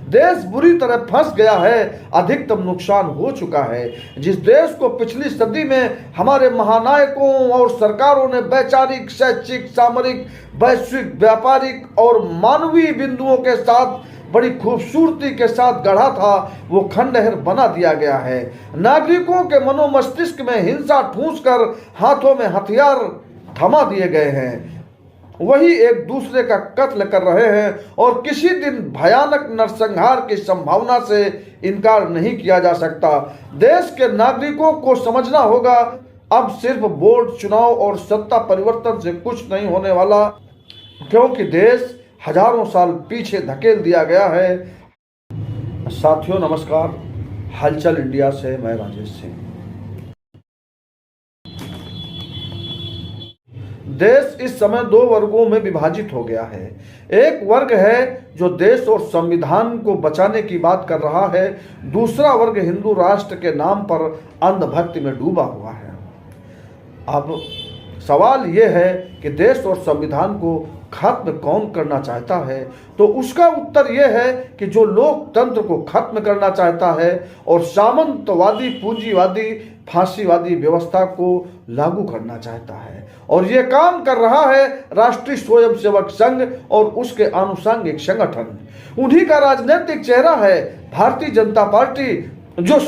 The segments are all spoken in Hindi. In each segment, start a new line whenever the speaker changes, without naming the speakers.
देश बुरी तरह फंस गया है, अधिकतम नुकसान हो चुका है। जिस देश को पिछली सदी में हमारे महानायकों और सरकारों ने वैचारिक, शैक्षिक, सामरिक, वैश्विक, व्यापारिक और मानवीय बिंदुओं के साथ बड़ी खूबसूरती के साथ गढ़ा था, वो खंडहर बना दिया गया है। नागरिकों के मनोमस्तिष्क में हिंसा ठूंस कर हाथों में हथियार थमा दिए गए हैं। वही एक दूसरे का कत्ल कर रहे हैं और किसी दिन भयानक नरसंहार की संभावना से इनकार नहीं किया जा सकता। देश के नागरिकों को समझना होगा, अब सिर्फ वोट, चुनाव और सत्ता परिवर्तन से कुछ नहीं होने वाला, क्योंकि देश हजारों साल पीछे धकेल दिया गया है। साथियों नमस्कार, हलचल इंडिया से मैं राजेश सिंह। देश इस समय दो वर्गों में विभाजित हो गया है। एक वर्ग है जो देश और संविधान को बचाने की बात कर रहा है, दूसरा वर्ग हिंदू राष्ट्र के नाम पर अंधभक्ति में डूबा हुआ है। अब सवाल यह है कि देश और संविधान को खत्म कौन करना चाहता है, तो उसका उत्तर यह है कि जो लोकतंत्र को खत्म करना चाहता है और सामंतवादी, पूंजीवादी, फांसीवादी व्यवस्था को लागू करना चाहता है। और ये काम कर रहा है राष्ट्रीय स्वयंसेवक संघ और उसके आनुषंगिक संगठन। उन्हीं का राजनीतिक चेहरा है भारतीय जनता पार्टी, जो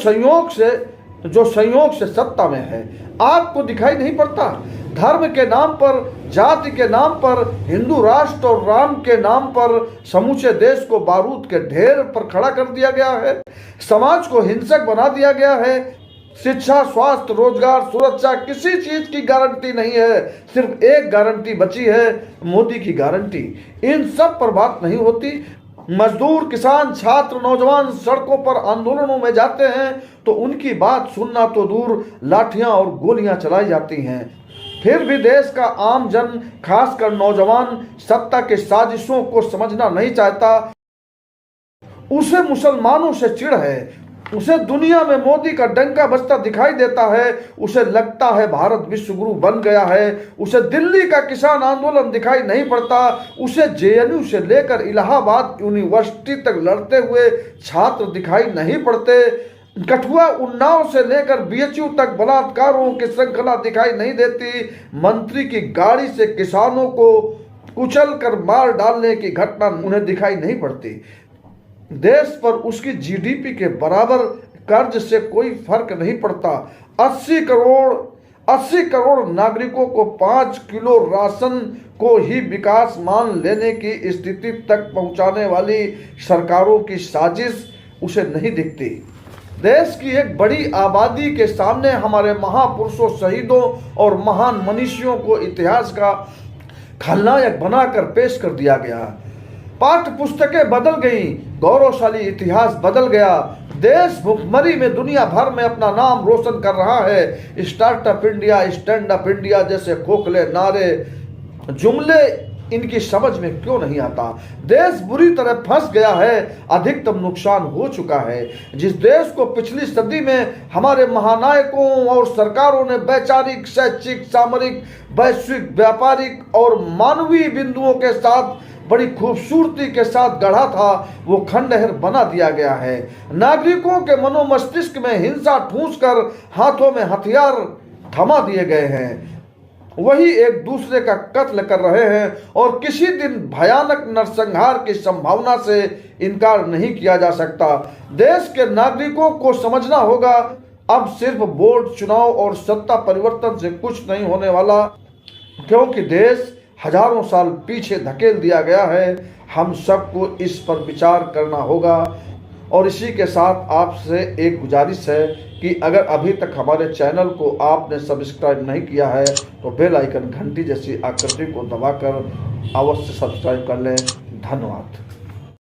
संयोग से सत्ता में है। आपको दिखाई नहीं पड़ता? धर्म के नाम पर, जाति के नाम पर, हिंदू राष्ट्र और राम के नाम पर समूचे देश को बारूद के ढेर पर खड़ा कर दिया गया है। समाज को हिंसक बना दिया गया है। शिक्षा, स्वास्थ्य, रोजगार, सुरक्षा, किसी चीज की गारंटी नहीं है। सिर्फ एक गारंटी बची है, मोदी की गारंटी। इन सब पर बात नहीं होती। मजदूर, किसान, छात्र, नौजवान सड़कों पर आंदोलनों में जाते हैं तो उनकी बात सुनना तो दूर, लाठियां और गोलियां चलाई जाती हैं। फिर भी देश का आम जन, खासकर नौजवान, सत्ता के साजिशों को समझना नहीं चाहता। उसे मुसलमानों से चिढ़ है, उसे दुनिया में मोदी का डंका बजता दिखाई देता है। उसे लगता है भारत विश्व गुरु बन गया है। उसे दिल्ली का किसान आंदोलन दिखाई नहीं पड़ता। उसे जेएनयू से लेकर इलाहाबाद यूनिवर्सिटी तक लड़ते हुए छात्र दिखाई नहीं पड़ते। कठुआ, उन्नाव से लेकर बीएचयू तक बलात्कारों की श्रृंखला दिखाई नहीं देती। मंत्री की गाड़ी से किसानों को कुचल कर मार डालने की घटना उन्हें दिखाई नहीं पड़ती। देश पर उसकी जीडीपी के बराबर कर्ज से कोई फर्क नहीं पड़ता। 80 करोड़ नागरिकों को 5 किलो राशन को ही विकास मान लेने की स्थिति तक पहुंचाने वाली सरकारों की साजिश उसे नहीं दिखती। देश की एक बड़ी आबादी के सामने हमारे महापुरुषों, शहीदों और महान मनीषियों को इतिहास का खलनायक बनाकर पेश कर दिया गया। पाठ्य पुस्तकें बदल गई, गौरवशाली इतिहास बदल गया। देश भुखमरी में दुनिया भर में अपना नाम रोशन कर रहा है। Startup India, stand up India जैसे खोखले नारे, जुमले इनकी समझ में क्यों नहीं आता? देश बुरी तरह फंस गया है, अधिकतम नुकसान हो चुका है। जिस देश को पिछली सदी में हमारे महानायकों और सरकारों ने वैचारिक, शैक्षिक, सामरिक, वैश्विक, व्यापारिक और मानवीय बिंदुओं के साथ बड़ी खूबसूरती के साथ गढ़ा था, वो खंडहर बना दिया गया है। नागरिकों के मनोमस्तिष्क में हिंसा ठूंस कर हाथों में हथियार थमा दिए गए हैं। वही एक दूसरे का कत्ल कर रहे हैं और किसी दिन भयानक नरसंहार की संभावना से इनकार नहीं किया जा सकता। देश के नागरिकों को समझना होगा, अब सिर्फ वोट, चुनाव और सत्ता परिवर्तन से कुछ नहीं होने वाला, क्योंकि देश हजारों साल पीछे धकेल दिया गया है। हम सबको इस पर विचार करना होगा। और इसी के साथ आपसे एक गुजारिश है कि अगर अभी तक हमारे चैनल को आपने सब्सक्राइब नहीं किया है तो बेल आइकन, घंटी जैसी आकृति को दबाकर अवश्य सब्सक्राइब कर लें। धन्यवाद।